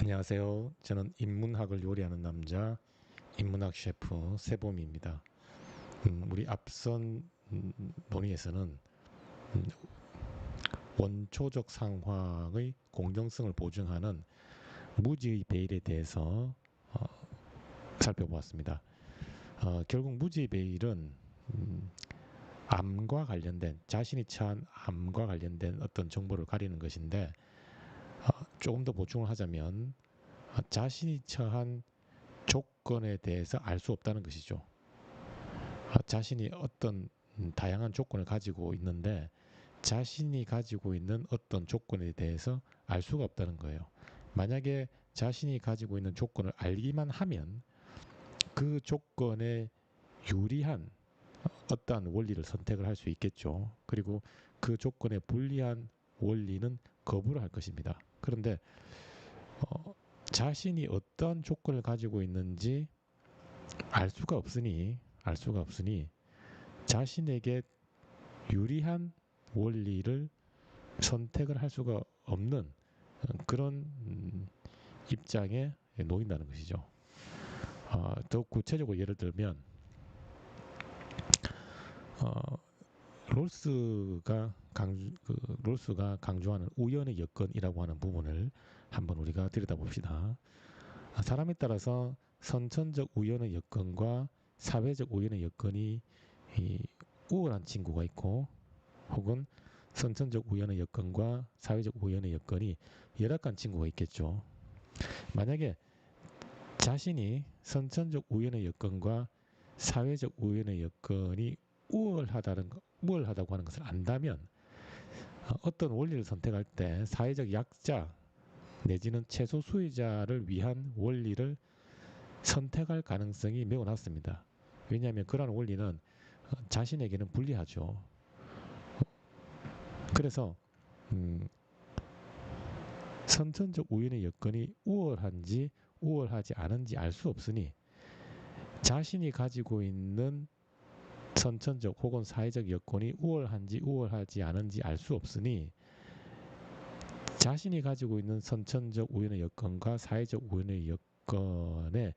안녕하세요. 저는 인문학을 요리하는 남자, 인문학 셰프 세범입니다. 우리 앞선 논의에서는 음, 원초적 상황의 공정성을 보증하는 무지의 배일에 대해서 어, 살펴보았습니다. 결국 무지의 배일은 암과 관련된 자신이 처한 암과 관련된 어떤 정보를 가리는 것인데 조금 더 보충을 하자면 자신이 처한 조건에 대해서 알 수 없다는 것이죠. 자신이 어떤 다양한 조건을 가지고 있는데 자신이 가지고 있는 어떤 조건에 대해서 알 수가 없다는 거예요. 만약에 자신이 가지고 있는 조건을 알기만 하면 그 조건에 유리한 어떠한 원리를 선택을 할 수 있겠죠. 그리고 그 조건에 불리한 원리는 거부를 할 것입니다. 그런데 어, 자신이 어떤 조건을 가지고 있는지 알 수가 없으니 자신에게 유리한 원리를 선택을 할 수가 없는 그런 입장에 놓인다는 것이죠. 더 구체적으로 예를 들면 어, 롤스가 강조하는 우연의 여건이라고 하는 부분을 한번 우리가 들여다봅시다. 사람에 따라서 선천적 우연의 여건과 사회적 우연의 여건이 우월한 친구가 있고 혹은 선천적 우연의 여건과 사회적 우연의 여건이 열악한 친구가 있겠죠. 만약에 자신이 선천적 우연의 여건과 사회적 우연의 여건이 우월하다고 하는 것을 안다면 어떤 원리를 선택할 때 사회적 약자 내지는 최소 수혜자를 위한 원리를 선택할 가능성이 매우 낮습니다. 왜냐하면 그러한 원리는 자신에게는 불리하죠. 그래서 선천적 우연의 여건이 우월한지 우월하지 않은지 알 수 없으니 자신이 가지고 있는 선천적 혹은 사회적 여건이 우월한지 우월하지 않은지 알 수 없으니 자신이 가지고 있는 선천적 우연의 여건과 사회적 우연의 여건에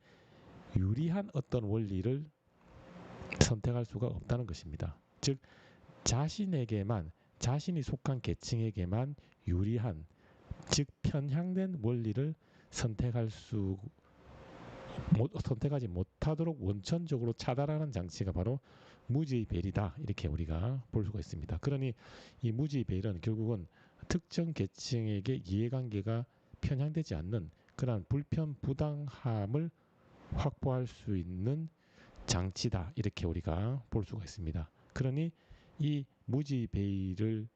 유리한 어떤 원리를 선택할 수가 없다는 것입니다. 즉 자신에게만 자신이 속한 계층에게만 유리한 즉 편향된 원리를 선택하지 못하도록 원천적으로 차단하는 장치가 바로 무지의 배이다 이렇게 우리가 볼 수가 있습니다. 그러니 이 무지의 배일은 결국은 특정 계층에게 이해관계가 편향되지 않는 그러한 불편부당함을 확보할 수 있는 장치다 이렇게 우리가 볼 수가 있습니다. 그러니 이 무지의 배일을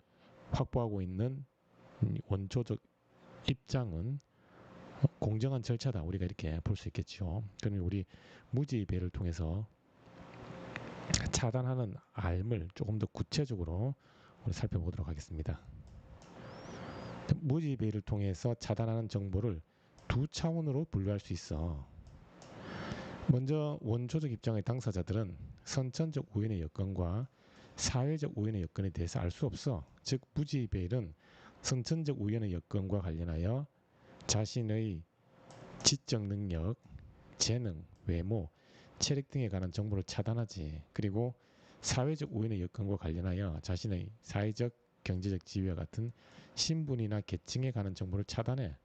확보하고 있는 원초적 입장은 공정한 절차다 우리가 이렇게 볼 수 있겠죠. 그러면 우리 무지의 배를 통해서 차단하는 알을 조금 더 구체적으로 우리 살펴보도록 하겠습니다. 무지의 배를 통해서 차단하는 정보를 두 차원으로 분류할 수 있어. 먼저 원초적 입장의 당사자들은 선천적 우연의 여건과 사회적 우연의 여건에 대해서 알 수 없어. 즉 무지의 배일은 선천적 우연의 여건과 관련하여 자신의 지적 능력, 재능, 외모, 체력 등에 관한 정보를 차단하지. 그리고 사회적 우연의 여건과 관련하여 자신의 사회적, 경제적 지위와 같은 신분이나 계층에 관한 정보를 차단해.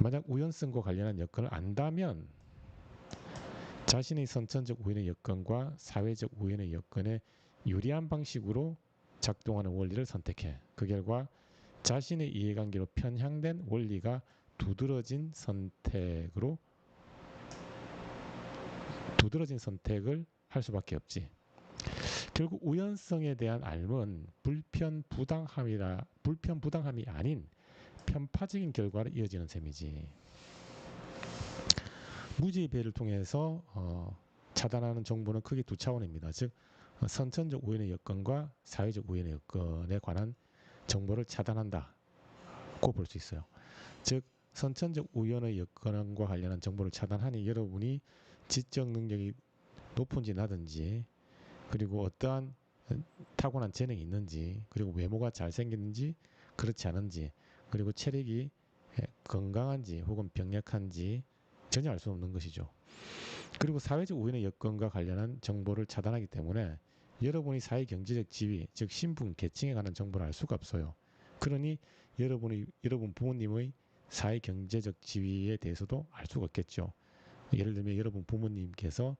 만약 우연성과 관련한 여건을 안다면 자신의 선천적 우연의 여건과 사회적 우연의 여건에 유리한 방식으로 작동하는 원리를 선택해. 그 결과 자신의 이해관계로 편향된 원리가 두드러진 선택을 할 수밖에 없지. 결국 우연성에 대한 알은 불편부당함이 아닌 편파적인 결과로 이어지는 셈이지. 무지의 배를 통해서 차단하는 정보는 크게 두 차원입니다. 즉 선천적 우연의 여건과 사회적 우연의 여건에 관한 정보를 차단한다고 볼 수 있어요. 즉 선천적 우연의 여건과 관련한 정보를 차단하니 여러분이 지적 능력이 높은지 낮은지 그리고 어떠한 타고난 재능이 있는지 그리고 외모가 잘생겼는지 그렇지 않은지 그리고 체력이 건강한지 혹은 병약한지 전혀 알 수 없는 것이죠. 그리고 사회적 우연의 여건과 관련한 정보를 차단하기 때문에 여러분이 사회 경제적 지위, 즉 신분, 계층에 관한 정보를 알 수가 없어요. 그러니 여러분 부모님의 사회 경제적 지위에 대해서도 알 수가 없겠죠. 예를 들면 여러분 부모님께서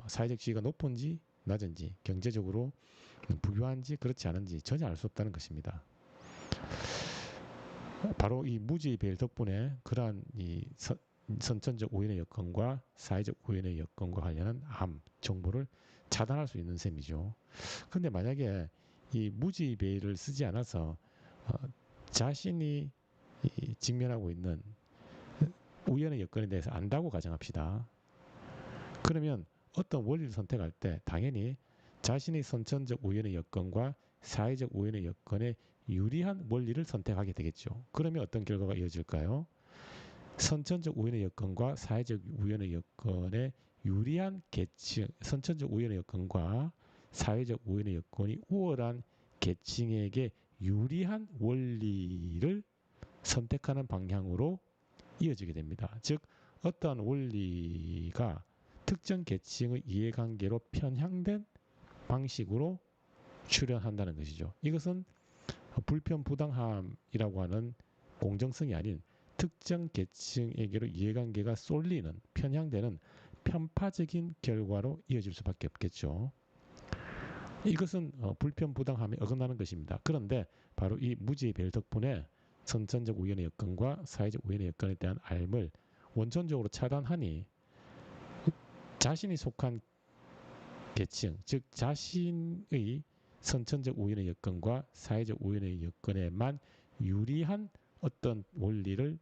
사회적 지위가 높은지 낮은지, 경제적으로 부유한지 그렇지 않은지 전혀 알 수 없다는 것입니다. 바로 이 무지의 배열 덕분에 그러한 이 선천적 우연의 여건과 사회적 우연의 여건과 관련한 정보를 차단할 수 있는 셈이죠. 그런데 만약에 이 무지의 배열을 쓰지 않아서 자신이 직면하고 있는 우연의 여건에 대해서 안다고 가정합시다. 그러면 어떤 원리를 선택할 때 당연히 자신의 선천적 우연의 여건과 사회적 우연의 여건에 유리한 원리를 선택하게 되겠죠. 그러면 어떤 결과가 이어질까요? 선천적 우연의 여건과 사회적 우연의 여건에 유리한 계층, 선천적 우연의 여건과 사회적 우연의 여건이 우월한 계층에게 유리한 원리를 선택하는 방향으로 이어지게 됩니다. 즉 어떠한 원리가 특정 계층의 이해관계로 편향된 방식으로 출현한다는 것이죠. 이것은 불편부당함이라고 하는 공정성이 아닌 특정 계층에게로 이해관계가 쏠리는, 편향되는 편파적인 결과로 이어질 수밖에 없겠죠. 이것은 불편부당함에 어긋나는 것입니다. 그런데 바로 이 무지의 배열 덕분에 선천적 우연의 여건과 사회적 우연의 여건에 대한 알을 원천적으로 차단하니 자신이 속한 계층, 즉 자신의 선천적 우연의 여건과 사회적 우연의 여건에만 유리한 어떤 원리를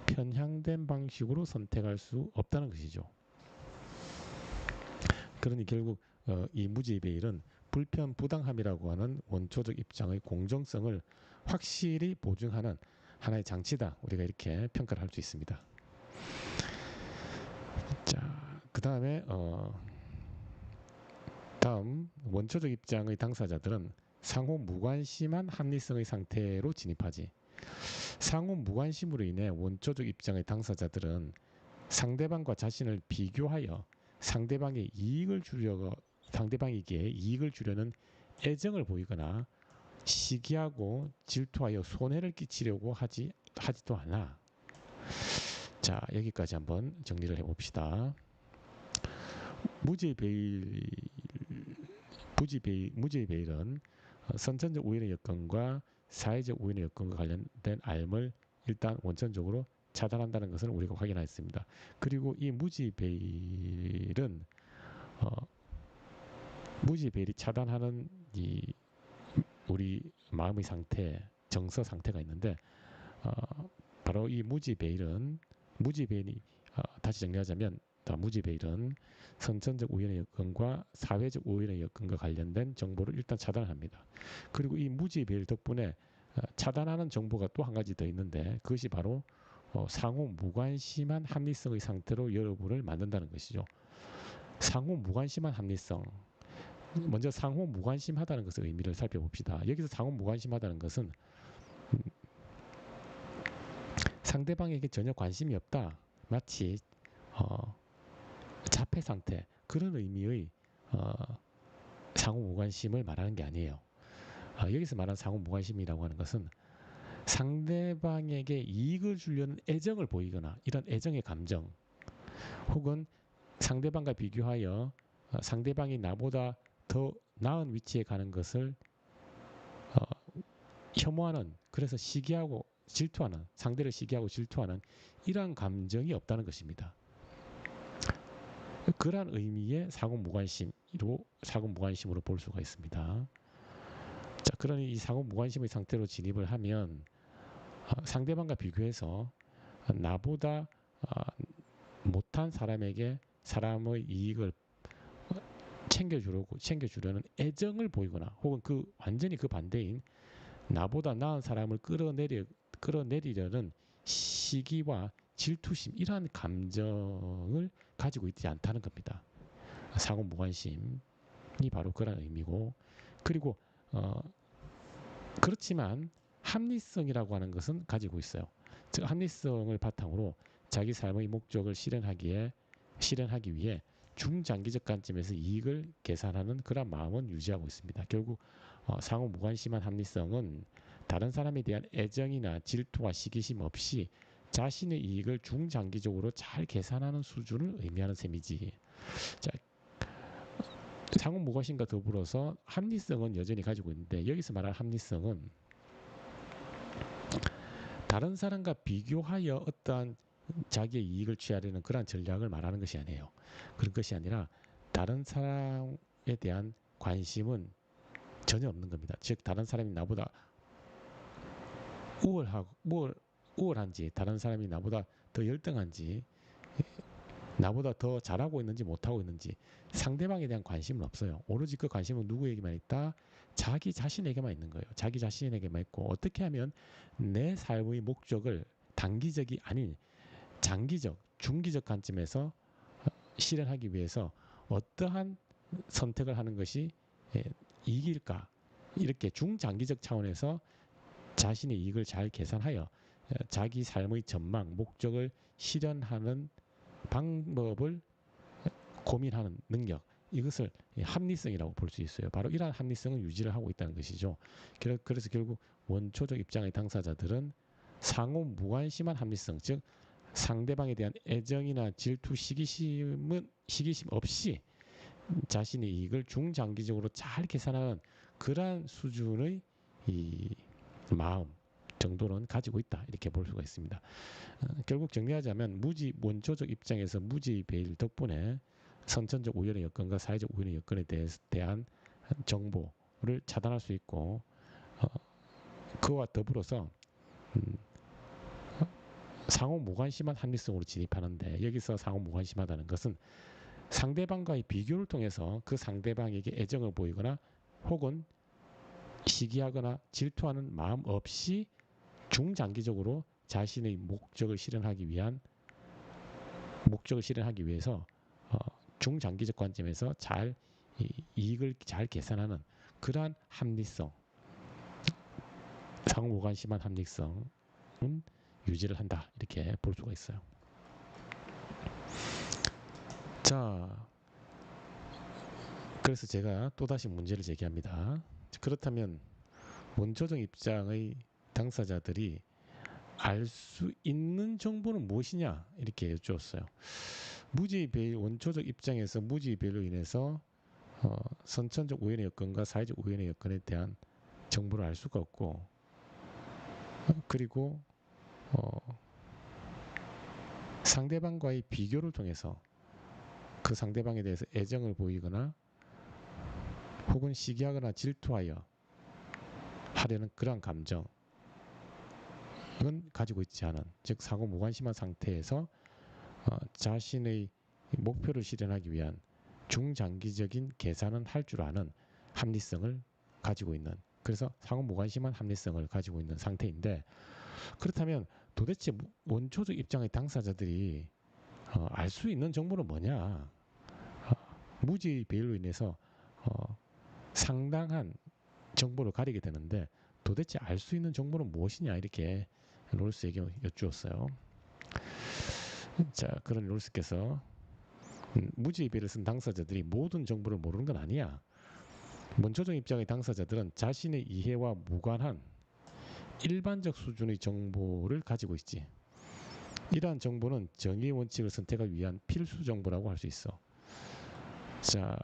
편향된 방식으로 선택할 수 없다는 것이죠. 그러니 결국 이 무지의 배열은 불편부당함이라고 하는 원초적 입장의 공정성을 확실히 보증하는 하나의 장치다. 우리가 이렇게 평가를 할 수 있습니다. 자, 그 다음에 다음 원초적 입장의 당사자들은 상호 무관심한 합리성의 상태로 진입하지. 상호 무관심으로 인해 원초적 입장의 당사자들은 상대방과 자신을 비교하여 상대방에게 이익을 주려는 애정을 보이거나 시기하고 질투하여 손해를 끼치려고 하지도 않아. 자, 여기까지 한번 정리를 해봅시다. 무지의 배열은 선천적 우연의 여건과 사회적 우연의 여건과 관련된 알을 일단 원천적으로 차단한다는 것을 우리가 확인했습니다. 그리고 이 무지의 배열은 무지의 배열이 차단하는 이 우리 마음의 상태, 정서 상태가 있는데 바로 이 무지의 배열이 다시 정리하자면 무지의 배열은 선천적 우연의 여건과 사회적 우연의 여건과 관련된 정보를 일단 차단합니다. 그리고 이 무지의 배열 덕분에 차단하는 정보가 또 한 가지 더 있는데 그것이 바로 상호 무관심한 합리성의 상태로 여러분을 만든다는 것이죠. 상호 무관심한 합리성. 먼저 상호 무관심하다는 것의 의미를 살펴봅시다. 여기서 상호 무관심하다는 것은 상대방에게 전혀 관심이 없다. 마치 자폐 상태, 그런 의미의 상호 무관심을 말하는 게 아니에요. 여기서 말하는 상호 무관심이라고 하는 것은 상대방에게 이익을 주려는 애정을 보이거나 이런 애정의 감정, 혹은 상대방과 비교하여 상대방이 나보다 더 나은 위치에 가는 것을 혐오하는, 그래서 시기하고 질투하는, 상대를 시기하고 질투하는 이러한 감정이 없다는 것입니다. 그러한 의미의 상호 무관심으로 볼 수가 있습니다. 자, 그러니 이 상호 무관심의 상태로 진입을 하면 상대방과 비교해서 나보다 못한 사람에게 사람의 이익을 챙겨주려는 애정을 보이거나, 혹은 완전히 그 반대인 나보다 나은 사람을 끌어내리려는 시기와 질투심, 이러한 감정을 가지고 있지 않다는 겁니다. 상호 무관심이 바로 그런 의미고, 그리고 그렇지만 합리성이라고 하는 것은 가지고 있어요. 즉 합리성을 바탕으로 자기 삶의 목적을 실현하기 위해 중장기적 관점에서 이익을 계산하는 그런 마음은 유지하고 있습니다. 결국 상호 무관심한 합리성은 다른 사람에 대한 애정이나 질투와 시기심 없이 자신의 이익을 중장기적으로 잘 계산하는 수준을 의미하는 셈이지. 자, 상호 무관심과 더불어서 합리성은 여전히 가지고 있는데, 여기서 말하는 합리성은 다른 사람과 비교하여 어떠한 자기의 이익을 취하려는 그러한 전략을 말하는 것이 아니에요. 그런 것이 아니라 다른 사람에 대한 관심은 전혀 없는 겁니다. 즉 다른 사람이 나보다 우월한지, 다른 사람이 나보다 더 열등한지, 나보다 더 잘하고 있는지 못하고 있는지 상대방에 대한 관심은 없어요. 오로지 그 관심은 누구에게만 있다? 자기 자신에게만 있는 거예요. 자기 자신에게만 있고, 어떻게 하면 내 삶의 목적을 단기적이 아닌 장기적, 중기적 관점에서 실현하기 위해서 어떠한 선택을 하는 것이 이길까? 이렇게 중장기적 차원에서 자신의 이익을 잘 계산하여 자기 삶의 전망, 목적을 실현하는 방법을 고민하는 능력, 이것을 합리성이라고 볼 수 있어요. 바로 이러한 합리성을 유지를 하고 있다는 것이죠. 그래서 결국 원초적 입장의 당사자들은 상호 무관심한 합리성, 즉 상대방에 대한 애정이나 질투, 시기심 없이 자신의 이익을 중장기적으로 잘 계산하는 그러한 수준의 이 마음 정도는 가지고 있다, 이렇게 볼 수가 있습니다. 결국 정리하자면 원초적 입장에서 무지 배일 덕분에 선천적 우연의 여건과 사회적 우연의 여건에 대한 정보를 차단할 수 있고, 그와 더불어서 상호 무관심한 합리성으로 진입하는데, 여기서 상호 무관심하다는 것은 상대방과의 비교를 통해서 그 상대방에게 애정을 보이거나 혹은 시기하거나 질투하는 마음 없이 중장기적으로 자신의 목적을 실현하기 위해서 중장기적 관점에서 이익을 잘 계산하는 그러한 합리성, 상호 무관심한 합리성은 유지를 한다, 이렇게 볼 수가 있어요. 자, 그래서 제가 또다시 문제를 제기합니다. 그렇다면 원초적 입장의 당사자들이 알 수 있는 정보는 무엇이냐, 이렇게 여쭈었어요. 원초적 입장에서 무지의 배로 인해서 선천적 우연의 여건과 사회적 우연의 여건에 대한 정보를 알 수가 없고, 그리고 상대방과의 비교를 통해서 그 상대방에 대해서 애정을 보이거나 혹은 시기하거나 질투하여 하려는 그러한 감정은 가지고 있지 않은, 즉 상호 무관심한 상태에서 자신의 목표를 실현하기 위한 중장기적인 계산은 할 줄 아는 합리성을 가지고 있는, 그래서 상호 무관심한 합리성을 가지고 있는 상태인데, 그렇다면 도대체 원초적 입장의 당사자들이 알 수 있는 정보는 뭐냐? 무지의 배열로 인해서 상당한 정보를 가리게 되는데, 도대체 알 수 있는 정보는 무엇이냐, 이렇게 롤스에게 여쭈었어요. 자, 그런 롤스께서 무지의 배를 쓴 당사자들이 모든 정보를 모르는 건 아니야. 원초적 입장의 당사자들은 자신의 이해와 무관한 일반적 수준의 정보를 가지고 있지. 이러한 정보는 정의의 원칙을 선택하기 위한 필수 정보라고 할 수 있어. 자,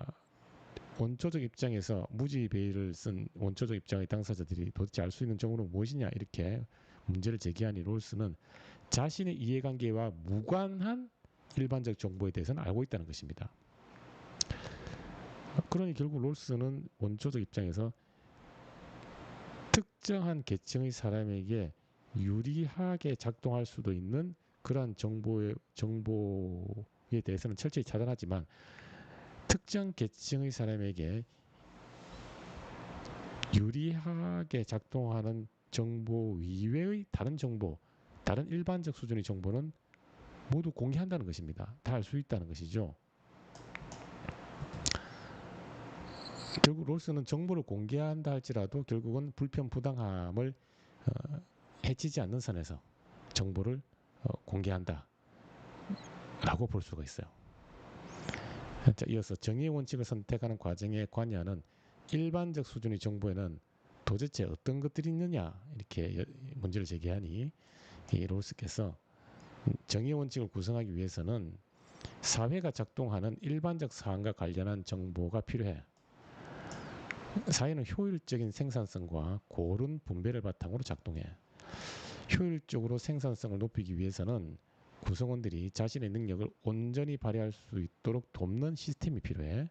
원초적 입장에서 무지의 배를 쓴 원초적 입장의 당사자들이 도대체 알 수 있는 정보는 무엇이냐, 이렇게 문제를 제기하니 롤스는 자신의 이해관계와 무관한 일반적 정보에 대해서는 알고 있다는 것입니다. 그러니 결국 롤스는 원초적 입장에서 특정한 계층의 사람에게 유리하게 작동할 수도 있는 그러한 정보에 대해서는 철저히 차단하지만, 특정 계층의 사람에게 유리하게 작동하는 정보 이외의 다른 정보, 다른 일반적 수준의 정보는 모두 공개한다는 것입니다. 다 알 수 있다는 것이죠. 결국 롤스는 정보를 공개한다 할지라도 결국은 불편부당함을 해치지 않는 선에서 정보를 공개한다 라고 볼 수가 있어요. 자, 이어서 정의의 원칙을 선택하는 과정에 관여하는 일반적 수준의 정보에는 도대체 어떤 것들이 있느냐 이렇게 문제를 제기하니 이 롤스께서 정의의 원칙을 구성하기 위해서는 사회가 작동하는 일반적 사항과 관련한 정보가 필요해. 사회는 효율적인 생산성과 고른 분배를 바탕으로 작동해. 효율적으로 생산성을 높이기 위해서는 구성원들이 자신의 능력을 온전히 발휘할 수 있도록 돕는 시스템이 필요해.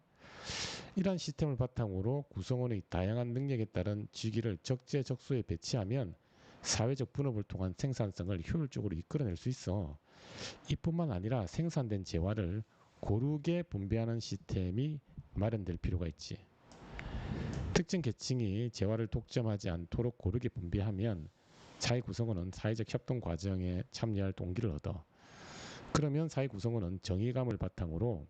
이러한 시스템을 바탕으로 구성원의 다양한 능력에 따른 직위를 적재적소에 배치하면 사회적 분업을 통한 생산성을 효율적으로 이끌어낼 수 있어. 이뿐만 아니라 생산된 재화를 고르게 분배하는 시스템이 마련될 필요가 있지. 특정 계층이 재화를 독점하지 않도록 고르게 분배하면 사회 구성원은 사회적 협동 과정에 참여할 동기를 얻어. 그러면 사회 구성원은 정의감을 바탕으로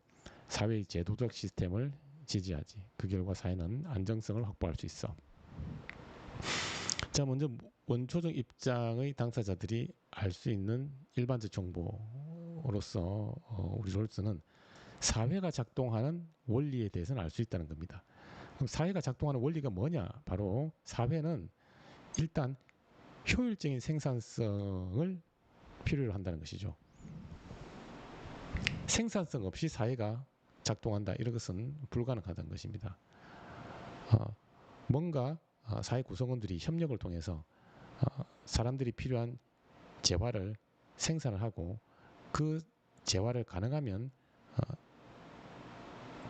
사회의 제도적 시스템을 지지하지. 그 결과 사회는 안정성을 확보할 수 있어. 자, 먼저 원초적 입장의 당사자들이 알 수 있는 일반적 정보로서 우리 롤스는 사회가 작동하는 원리에 대해서는 알 수 있다는 겁니다. 그럼 사회가 작동하는 원리가 뭐냐? 바로 사회는 일단 효율적인 생산성을 필요로 한다는 것이죠. 생산성 없이 사회가 작동한다 이런 것은 불가능하다는 것입니다. 뭔가 사회 구성원들이 협력을 통해서 사람들이 필요한 재화를 생산을 하고 그 재화를 가능하면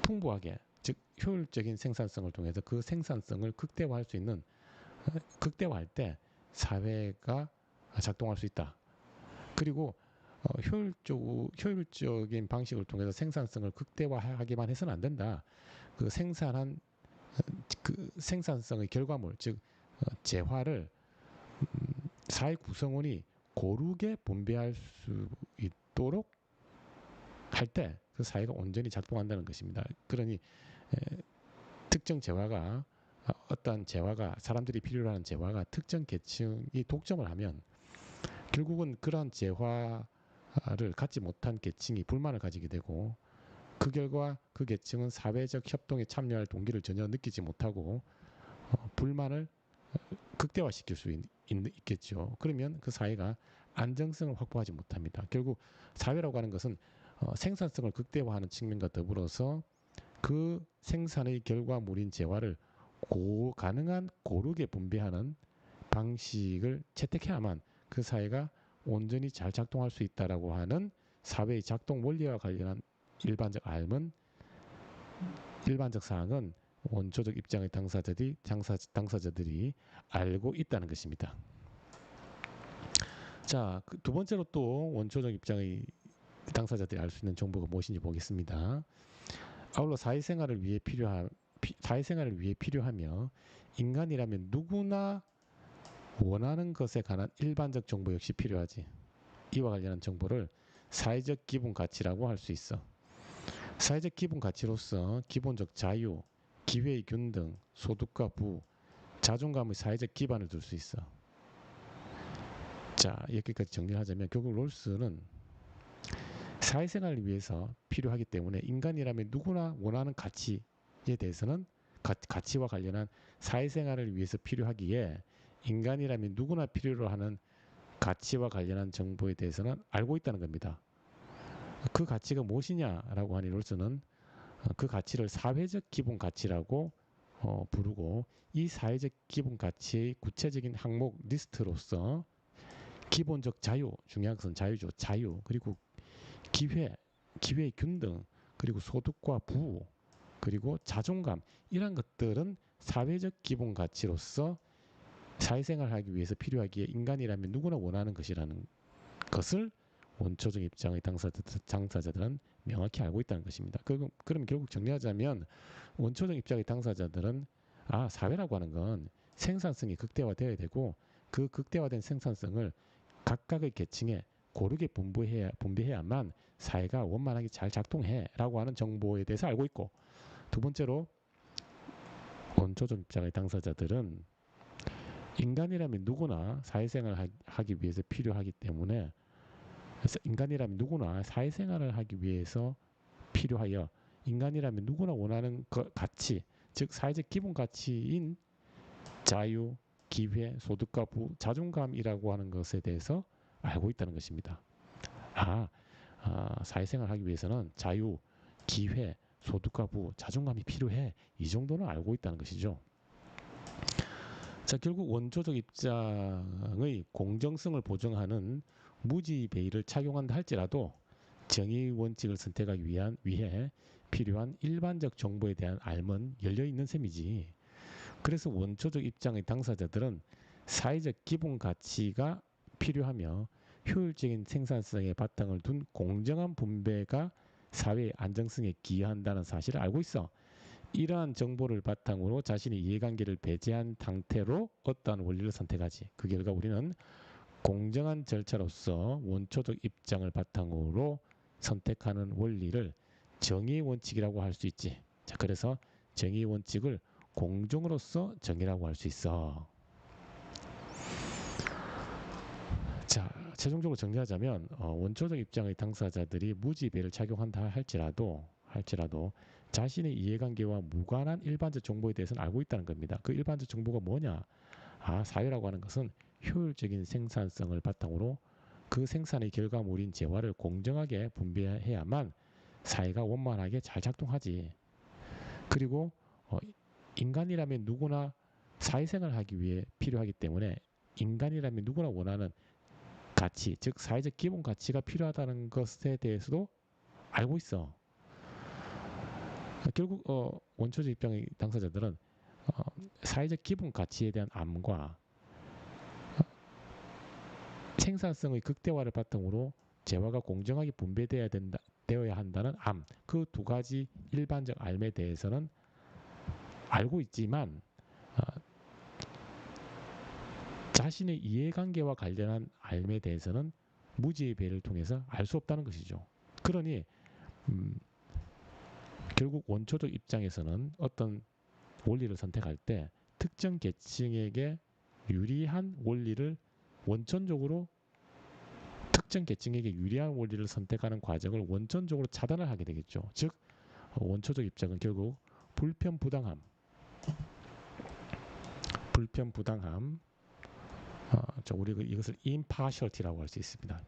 풍부하게 즉 효율적인 생산성을 통해서 그 생산성을 극대화할 수 있는 극대화할 때 사회가 작동할 수 있다. 그리고 효율적인 방식을 통해서 생산성을 극대화하기만 해서는 안 된다. 그 생산한 그 생산성의 결과물, 즉 재화를 사회 구성원이 고르게 분배할 수 있도록 할 때 그 사회가 온전히 작동한다는 것입니다. 그러니 특정 재화가 어떤 재화가 사람들이 필요로 하는 재화가 특정 계층이 독점을 하면 결국은 그러한 재화를 갖지 못한 계층이 불만을 가지게 되고 그 결과 그 계층은 사회적 협동에 참여할 동기를 전혀 느끼지 못하고 불만을 극대화시킬 수 있겠죠. 그러면 그 사회가 안정성을 확보하지 못합니다. 결국 사회라고 하는 것은 생산성을 극대화하는 측면과 더불어서 그 생산의 결과물인 재화를 가능한 고르게 분배하는 방식을 채택해야만 그 사회가 온전히 잘 작동할 수 있다라고 하는 사회의 작동 원리와 관련한 일반적 사항은 원초적 입장의 당사자들이 알고 있다는 것입니다. 자, 두 번째로 또 원초적 입장의 당사자들이 알 수 있는 정보가 무엇인지 보겠습니다. 아울러 사회생활을 위해 필요하며 인간이라면 누구나 원하는 것에 관한 일반적 정보 역시 필요하지. 이와 관련한 정보를 사회적 기본 가치라고 할 수 있어. 사회적 기본 가치로서 기본적 자유, 기회의 균등, 소득과 부, 자존감의 사회적 기반을 둘 수 있어. 자, 여기까지 정리하자면 결국 롤스는 사회생활을 위해서 필요하기 때문에 인간이라면 누구나 원하는 가치에 대해서는 가치와 관련한 사회생활을 위해서 필요하기에 인간이라면 누구나 필요로 하는 가치와 관련한 정보에 대해서는 알고 있다는 겁니다. 그 가치가 무엇이냐라고 하니 롤스는 그 가치를 사회적 기본 가치라고 부르고 이 사회적 기본 가치의 구체적인 항목 리스트로서 기본적 자유, 중요한 것은 자유죠. 자유, 그리고 기회의 균등, 그리고 소득과 부, 그리고 자존감 이런 것들은 사회적 기본 가치로서 사회생활을 하기 위해서 필요하기에 인간이라면 누구나 원하는 것이라는 것을 원초적 입장의 당사자들은 명확히 알고 있다는 것입니다. 그럼 결국 정리하자면 원초적 입장의 당사자들은 사회라고 하는 건 생산성이 극대화되어야 되고 그 극대화된 생산성을 각각의 계층에 고르게 분배해야만 사회가 원만하게 잘 작동해라고 하는 정보에 대해서 알고 있고, 두 번째로 원초적 입장의 당사자들은 인간이라면 누구나 사회생활을 하기 위해서 필요하기 때문에 인간이라면 누구나 사회생활을 하기 위해서 필요하여 인간이라면 누구나 원하는 가치, 즉 사회적 기본 가치인 자유, 기회, 소득과 자존감이라고 하는 것에 대해서 알고 있다는 것입니다. 사회생활을 하기 위해서는 자유, 기회, 소득과 자존감이 필요해. 이 정도는 알고 있다는 것이죠. 자, 결국 원초적 입장의 공정성을 보증하는 무지배의를 착용한다 할지라도 정의 원칙을 선택하기 위해 필요한 일반적 정보에 대한 알은 열려있는 셈이지. 그래서 원초적 입장의 당사자들은 사회적 기본 가치가 필요하며 효율적인 생산성에 바탕을 둔 공정한 분배가 사회의 안정성에 기여한다는 사실을 알고 있어. 이러한 정보를 바탕으로 자신의 이해관계를 배제한 상태로 어떠한 원리를 선택하지. 그 결과 우리는 공정한 절차로서 원초적 입장을 바탕으로 선택하는 원리를 정의의 원칙이라고 할 수 있지. 자, 그래서 정의의 원칙을 공정으로서 정의라고 할 수 있어. 자, 최종적으로 정리하자면 원초적 입장의 당사자들이 무지배를 착용한다 할지라도 자신의 이해관계와 무관한 일반적 정보에 대해서는 알고 있다는 겁니다. 그 일반적 정보가 뭐냐? 사회라고 하는 것은 효율적인 생산성을 바탕으로 그 생산의 결과물인 재화를 공정하게 분배해야만 사회가 원만하게 잘 작동하지. 그리고 인간이라면 누구나 사회생활을 하기 위해 필요하기 때문에 인간이라면 누구나 원하는 가치, 즉 사회적 기본 가치가 필요하다는 것에 대해서도 알고 있어. 결국 원초적 입장의 당사자들은 사회적 기본 가치에 대한 암과 생산성의 극대화를 바탕으로 재화가 공정하게 되어야 한다는 암, 그 두 가지 일반적 암에 대해서는 알고 있지만 자신의 이해관계와 관련한 암에 대해서는 무지의 배를 통해서 알 수 없다는 것이죠. 그러니 결국 원초적 입장에서는 어떤 원리를 선택할 때 특정 계층에게 유리한 원리를 원천적으로 특정 계층에게 유리한 원리를 선택하는 과정을 원천적으로 차단을 하게 되겠죠. 즉 원초적 입장은 결국 불편부당함, 우리가 이것을 impartiality라고 할 수 있습니다.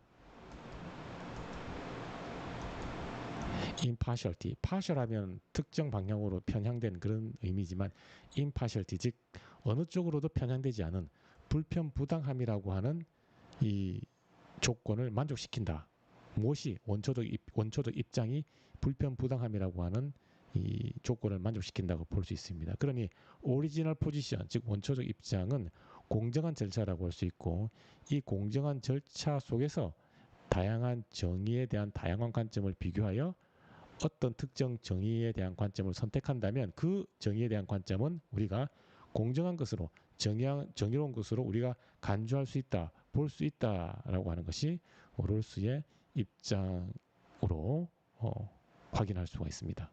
impartiality, partial하면 특정 방향으로 편향된 그런 의미지만 impartiality, 즉 어느 쪽으로도 편향되지 않은 불편부당함이라고 하는 이 조건을 만족시킨다. 무엇이 원초적 입장이 불편부당함이라고 하는 이 조건을 만족시킨다고 볼 수 있습니다. 그러니 오리지널 포지션, 즉 원초적 입장은 공정한 절차라고 할 수 있고, 이 공정한 절차 속에서 다양한 정의에 대한 다양한 관점을 비교하여 어떤 특정 정의에 대한 관점을 선택한다면 그 정의에 대한 관점은 우리가 공정한 것으로 정의로운 것으로 우리가 간주할 수 있다, 볼 수 있다라고 하는 것이 롤스의 입장으로 확인할 수가 있습니다.